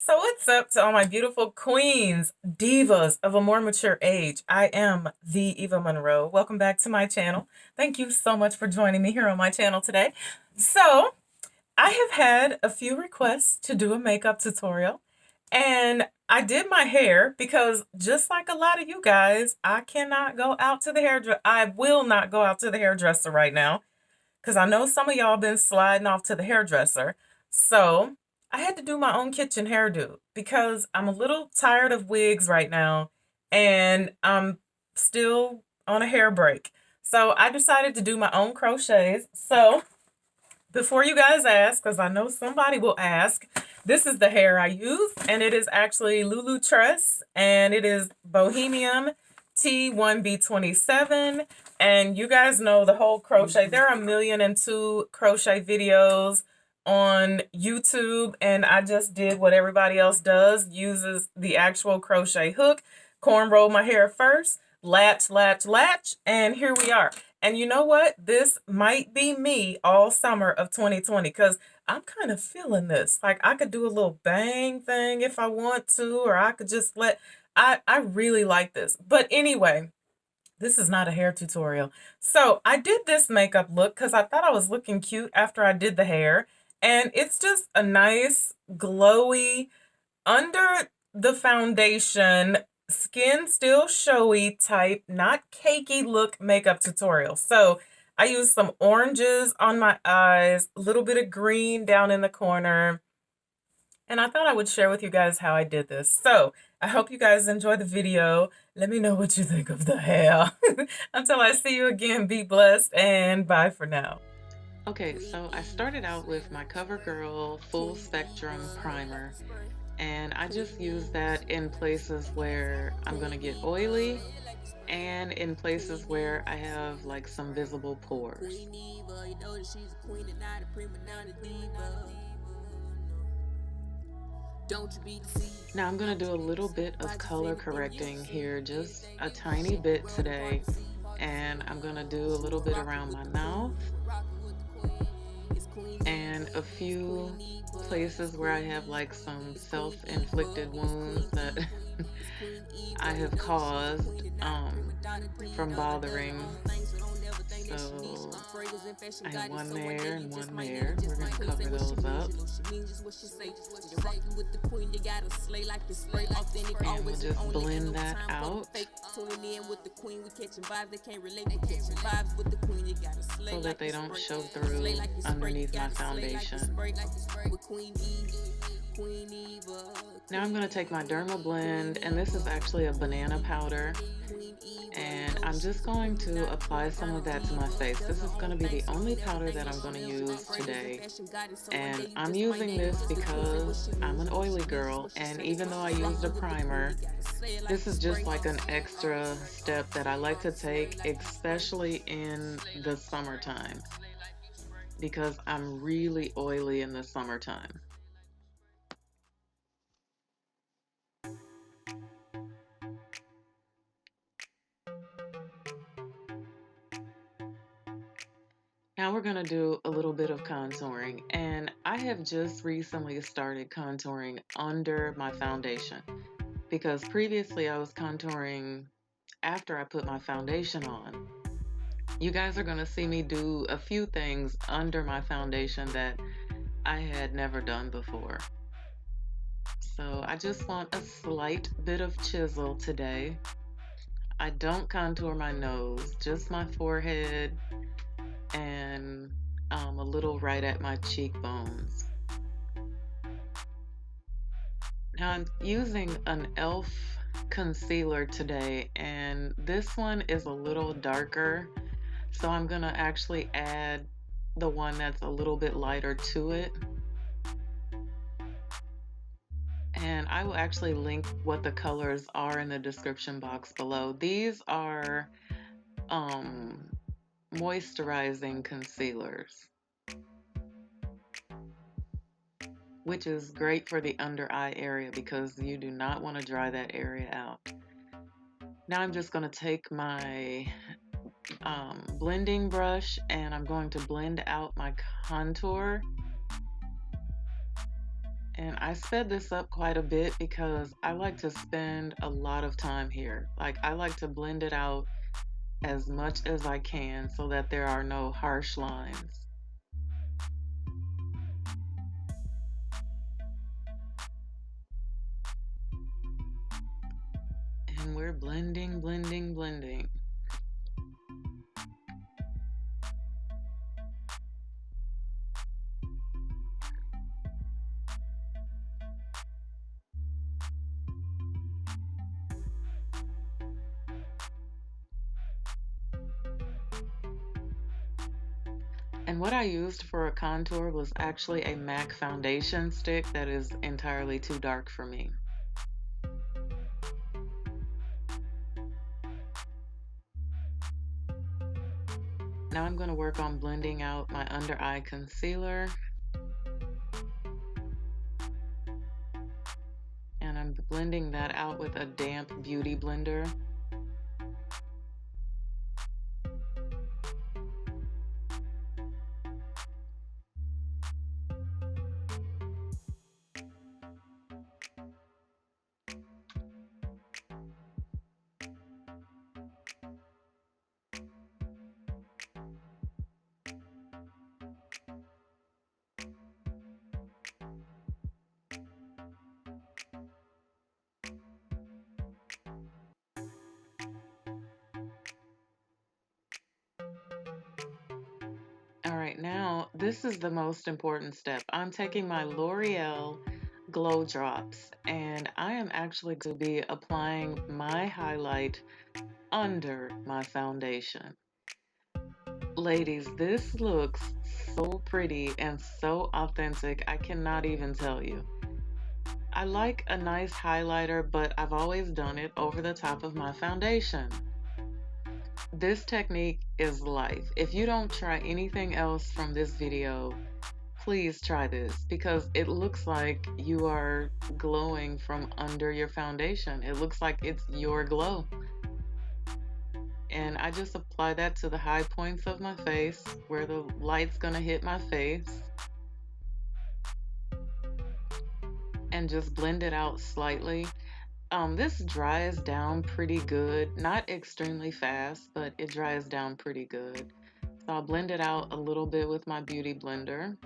So what's up to all my beautiful queens, divas of a more mature age? I am the Eva Monroe. Welcome back to my channel. Thank you so much for joining me here on my channel today. So I have had a few requests to do a makeup tutorial, and I did my hair because just like a lot of you guys, I cannot go out to the hairdresser. I will not go out to the hairdresser right now because I know some of y'all been sliding off to the hairdresser. So I had to do my own kitchen hairdo because I'm a little tired of wigs right now and I'm still on a hair break. So I decided to do my own crochets. So before you guys ask, because I know somebody will ask, this is the hair I use, and it is actually Lulu Tress, and it is Bohemian T1B27, and you guys know the whole crochet. There are 1,000,002 crochet videos on YouTube, and I just did what everybody else does, uses the actual crochet hook, cornrow my hair first, latch, latch, latch, and here we are. And you know what? This might be me all summer of 2020 because I'm kind of feeling this. Like I could do a little bang thing if I want to, or I could just I really like this. But anyway, this is not a hair tutorial. So I did this makeup look because I thought I was looking cute after I did the hair. And it's just a nice, glowy, under the foundation, skin still showy type, not cakey look makeup tutorial. So I used some oranges on my eyes, a little bit of green down in the corner, and I thought I would share with you guys how I did this. So I hope you guys enjoy the video. Let me know what you think of the hair. Until I see you again, be blessed and bye for now. Okay, so I started out with my CoverGirl Full Spectrum Primer, and I just use that in places where I'm gonna get oily and in places where I have like some visible pores. Now I'm gonna do a little bit of color correcting here, just a tiny bit today, and I'm gonna do a little bit around my mouth and a few places where I have like some self-inflicted wounds that I have caused from bothering. So I have one there and one there. We're going to cover those up. And we'll just blend that out so that they don't show through underneath my foundation. Now I'm going to take my DermaBlend, and this is actually a banana powder, and I'm just going to apply some of that to my face. This is going to be the only powder that I'm going to use today, and I'm using this because I'm an oily girl, and even though I used a primer, this is just like an extra step that I like to take, especially in the summertime, because I'm really oily in the summertime. Now we're going to do a little bit of contouring, and I have just recently started contouring under my foundation because previously I was contouring after I put my foundation on. You guys are going to see me do a few things under my foundation that I had never done before. So I just want a slight bit of chisel today. I don't contour my nose, just my forehead and a little right at my cheekbones. Now I'm using an e.l.f. concealer today, and this one is a little darker, so I'm gonna actually add the one that's a little bit lighter to it. And I will actually link what the colors are in the description box below. These are moisturizing concealers, which is great for the under eye area because you do not want to dry that area out. Now I'm just going to take my blending brush and I'm going to blend out my contour. And I sped this up quite a bit because I like to spend a lot of time here. Like, I like to blend it out as much as I can so that there are no harsh lines. And we're blending, blending, blending. And what I used for a contour was actually a MAC foundation stick that is entirely too dark for me. Now I'm going to work on blending out my under eye concealer. And I'm blending that out with a damp beauty blender. All right, now this is the most important step. I'm taking my L'Oreal Glow Drops and I am actually going to be applying my highlight under my foundation. Ladies, this looks so pretty and so authentic, I cannot even tell you. I like a nice highlighter, but I've always done it over the top of my foundation. This technique is life. If you don't try anything else from this video, please try this because it looks like you are glowing from under your foundation. It looks like it's your glow. And I just apply that to the high points of my face where the light's gonna hit my face and just blend it out slightly. This dries down pretty good, not extremely fast, but it dries down pretty good. So I'll blend it out a little bit with my beauty blender.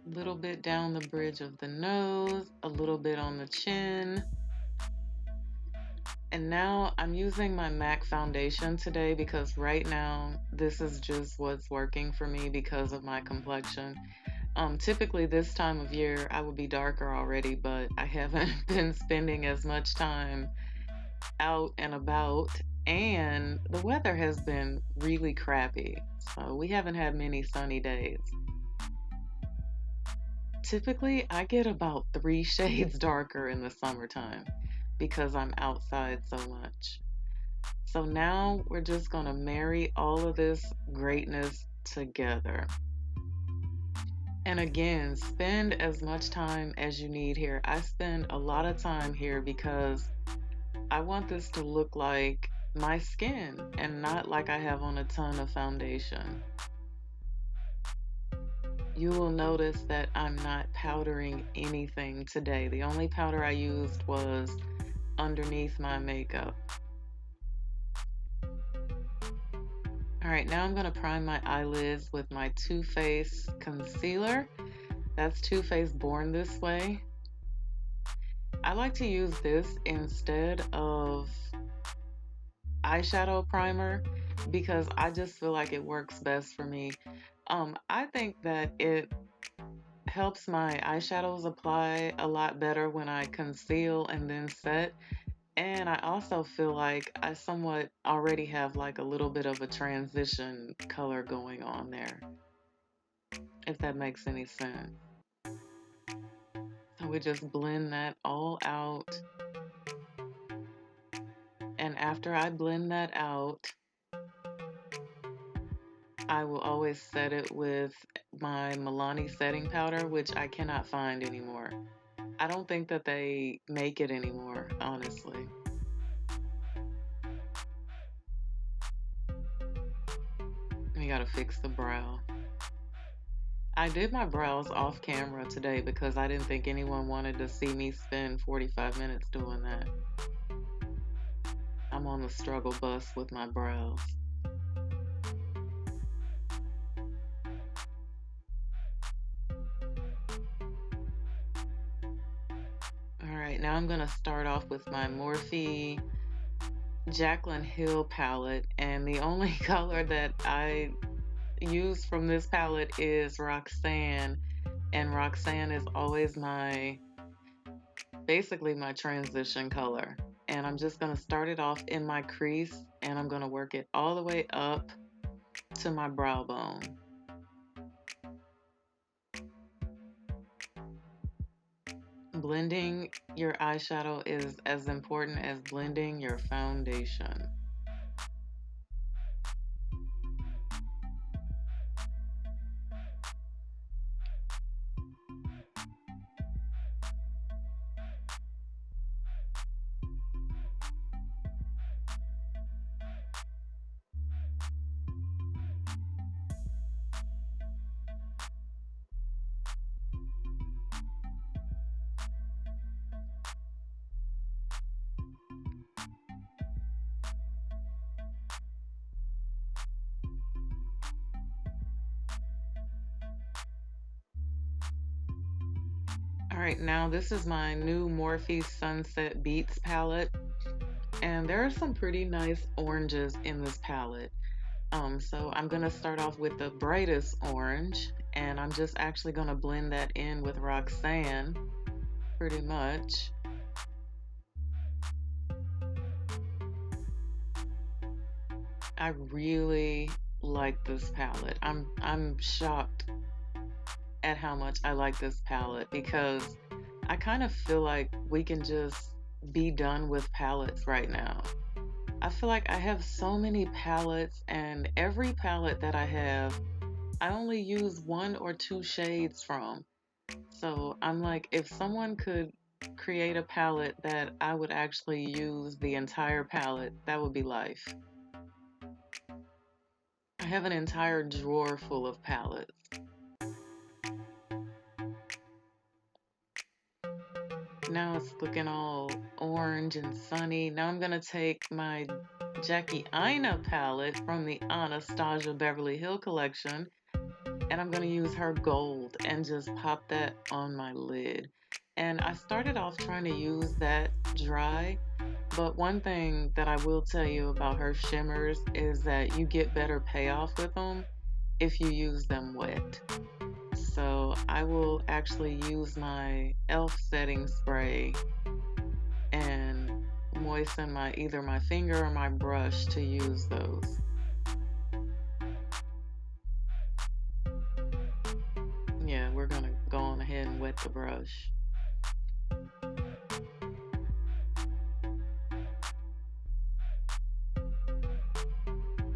A little bit down the bridge of the nose, a little bit on the chin. And now I'm using my MAC foundation today because right now this is just what's working for me because of my complexion. Typically this time of year I would be darker already, but I haven't been spending as much time out and about, and the weather has been really crappy. So we haven't had many sunny days. Typically, I get about 3 shades darker in the summertime because I'm outside so much. So now we're just going to marry all of this greatness together. And again, spend as much time as you need here. I spend a lot of time here because I want this to look like my skin and not like I have on a ton of foundation. You will notice that I'm not powdering anything today. The only powder I used was underneath my makeup. All right, now I'm gonna prime my eyelids with my Too Faced concealer. That's Too Faced Born This Way. I like to use this instead of eyeshadow primer because I just feel like it works best for me. I think that it helps my eyeshadows apply a lot better when I conceal and then set. And I also feel like I somewhat already have like a little bit of a transition color going on there, if that makes any sense. So we just blend that all out. And after I blend that out, I will always set it with my Milani setting powder, which I cannot find anymore. I don't think that they make it anymore, honestly. You gotta fix the brow. I did my brows off camera today because I didn't think anyone wanted to see me spend 45 minutes doing that. I'm on the struggle bus with my brows. Alright, now I'm gonna start off with my Morphe Jaclyn Hill palette, and the only color that I use from this palette is Roxanne, and Roxanne is always basically my transition color. And I'm just gonna start it off in my crease, and I'm gonna work it all the way up to my brow bone. Blending your eyeshadow is as important as blending your foundation. All right, now this is my new Morphe Sunset Beats palette, and there are some pretty nice oranges in this palette. So I'm gonna start off with the brightest orange, and I'm just actually gonna blend that in with Roxanne, pretty much. I really like this palette. I'm shocked at how much I like this palette because I kind of feel like we can just be done with palettes right now. I feel like I have so many palettes, and every palette that I have, I only use 1 or 2 shades from. So I'm like, if someone could create a palette that I would actually use the entire palette, that would be life. I have an entire drawer full of palettes. Now it's looking all orange and sunny. Now I'm gonna take my Jackie Aina palette from the Anastasia Beverly Hill collection, and I'm gonna use her gold and just pop that on my lid. And I started off trying to use that dry, but one thing that I will tell you about her shimmers is that you get better payoff with them if you use them wet. So I will actually use my e.l.f. setting spray and moisten either my finger or my brush to use those. Yeah, we're gonna go on ahead and wet the brush.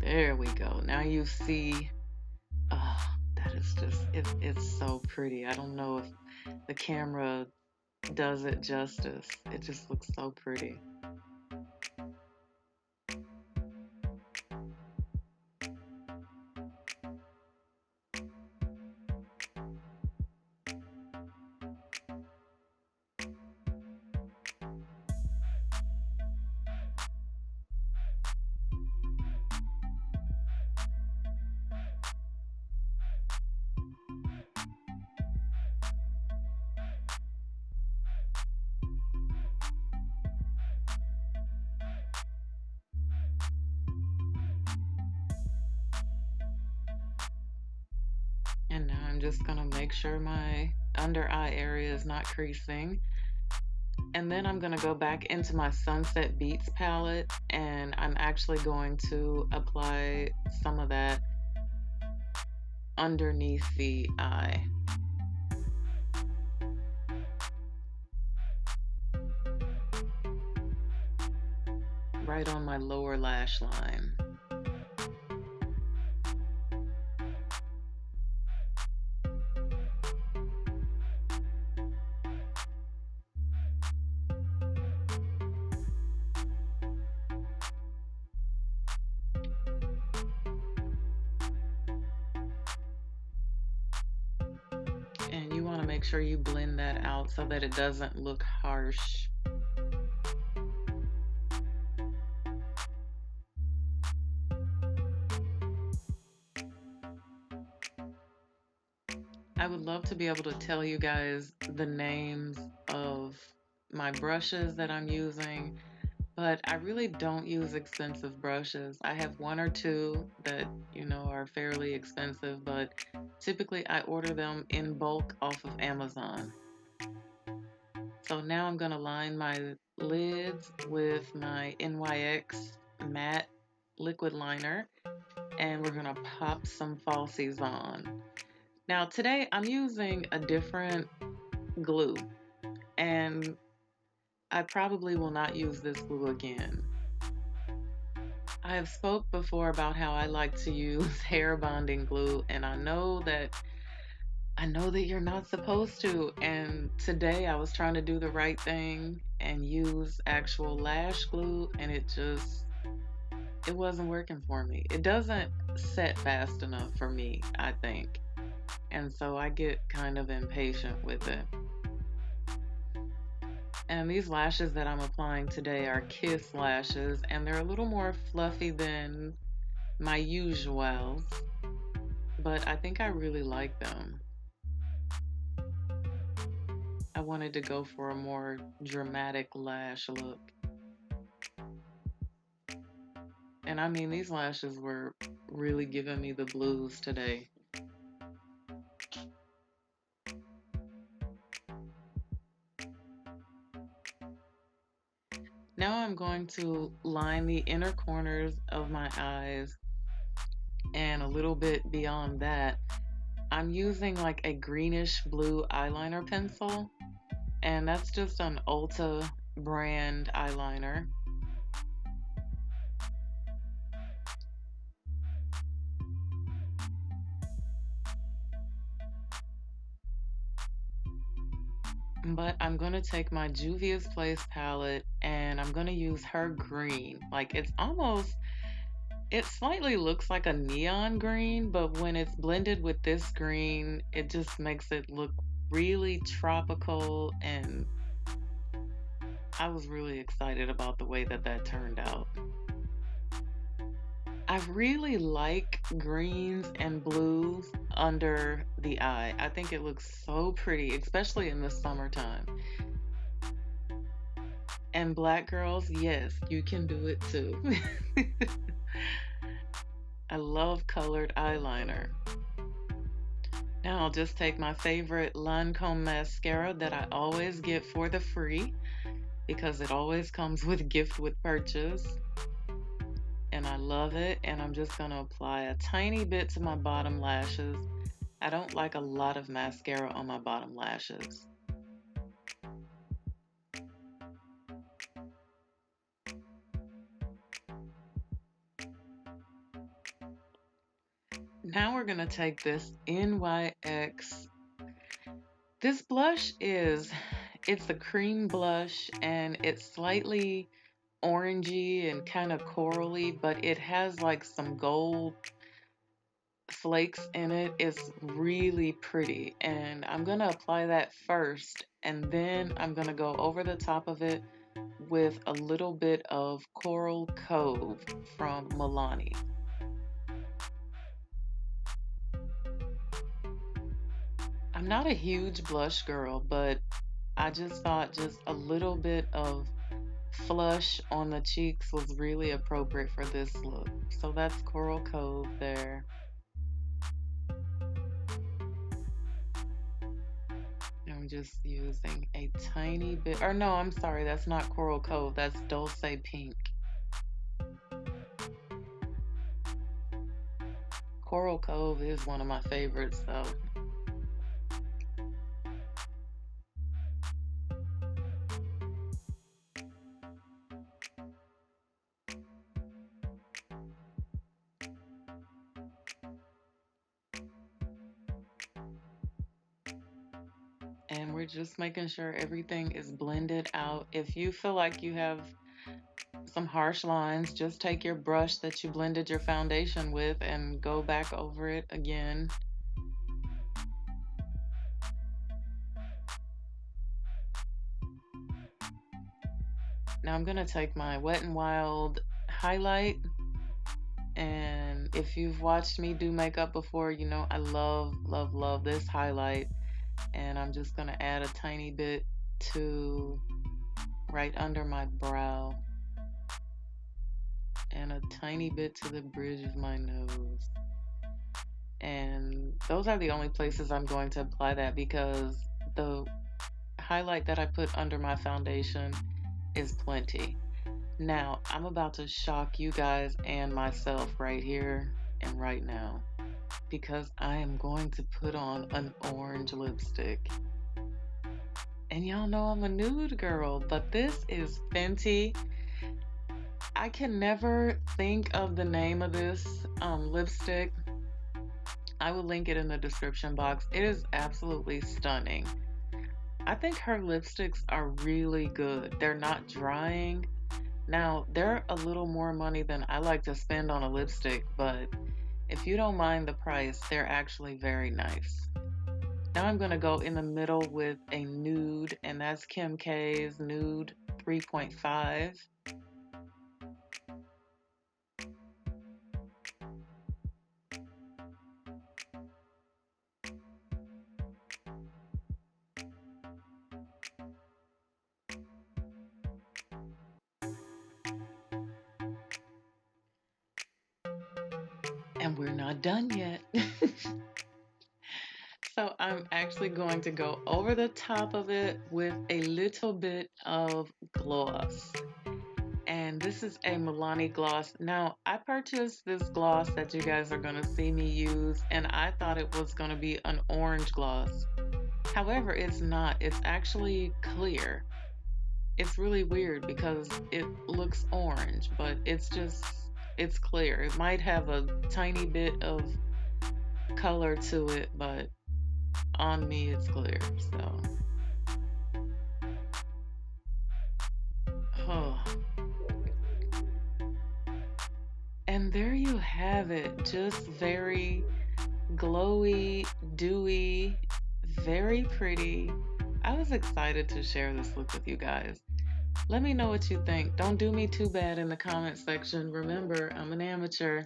There we go. Now you see, oh, that is just, it's so pretty. I don't know if the camera does it justice. It just looks so pretty. And now I'm just gonna make sure my under eye area is not creasing. And then I'm gonna go back into my Sunset Beats palette, and I'm actually going to apply some of that underneath the eye. Right on my lower lash line. And you want to make sure you blend that out so that it doesn't look harsh. I would love to be able to tell you guys the names of my brushes that I'm using, but I really don't use expensive brushes. I have one or two that, are fairly expensive, but typically I order them in bulk off of Amazon. So now I'm going to line my lids with my NYX matte liquid liner, and we're going to pop some falsies on. Now today I'm using a different glue, and I probably will not use this glue again. I have spoke before about how I like to use hair bonding glue, and I know that you're not supposed to. And today I was trying to do the right thing and use actual lash glue, and it wasn't working for me. It doesn't set fast enough for me, I think. And so I get kind of impatient with it. And these lashes that I'm applying today are Kiss lashes, and they're a little more fluffy than my usuals, but I think I really like them. I wanted to go for a more dramatic lash look. And I mean, these lashes were really giving me the blues today. Now I'm going to line the inner corners of my eyes, and a little bit beyond that. I'm using like a greenish blue eyeliner pencil, and that's just an Ulta brand eyeliner. But I'm going to take my Juvia's Place palette, and I'm going to use her green. Like it slightly looks like a neon green, but when it's blended with this green, it just makes it look really tropical, and I was really excited about the way that turned out. I really like greens and blues under the eye. I think it looks so pretty, especially in the summertime. And black girls, yes, you can do it too. I love colored eyeliner. Now I'll just take my favorite Lancome mascara that I always get for the free because it always comes with gift with purchase. And I love it. And I'm just going to apply a tiny bit to my bottom lashes. I don't like a lot of mascara on my bottom lashes. Now we're going to take this NYX. This blush it's a cream blush, and it's slightly orangey and kind of corally, but it has like some gold flakes in it. It's really pretty, and I'm going to apply that first, and then I'm going to go over the top of it with a little bit of Coral Cove from Milani. I'm not a huge blush girl, but I just thought just a little bit of flush on the cheeks was really appropriate for this look. So that's Coral Cove there. I'm just using a tiny bit, or no, I'm sorry, that's not Coral Cove, that's Dulce Pink. Coral Cove is one of my favorites though. And we're just making sure everything is blended out. If you feel like you have some harsh lines, just take your brush that you blended your foundation with and go back over it again. Now I'm gonna take my Wet n Wild highlight, and if you've watched me do makeup before, you know I love, love, love this highlight. And I'm just gonna add a tiny bit to right under my brow and a tiny bit to the bridge of my nose. And those are the only places I'm going to apply that because the highlight that I put under my foundation is plenty. Now, I'm about to shock you guys and myself right here and right now because I am going to put on an orange lipstick. And y'all know I'm a nude girl, but this is Fenty. I can never think of the name of this lipstick. I will link it in the description box. It is absolutely stunning. I think her lipsticks are really good. They're not drying. Now, they're a little more money than I like to spend on a lipstick, but if you don't mind the price, they're actually very nice. Now I'm going to go in the middle with a nude, and that's Kim K's Nude 3.5. And we're not done yet. So I'm actually going to go over the top of it with a little bit of gloss. And this is a Milani gloss. Now, I purchased this gloss that you guys are going to see me use, and I thought it was going to be an orange gloss. However, it's not. It's actually clear. It's really weird because it looks orange, but it's clear. It might have a tiny bit of color to it, but on me it's clear. So, oh. And there you have it. Just very glowy, dewy, very pretty. I was excited to share this look with you guys. Let me know what you think. Don't do me too bad in the comment section. Remember, I'm an amateur.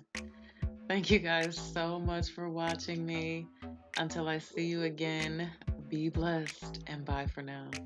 Thank you guys so much for watching me. Until I see you again, be blessed and bye for now.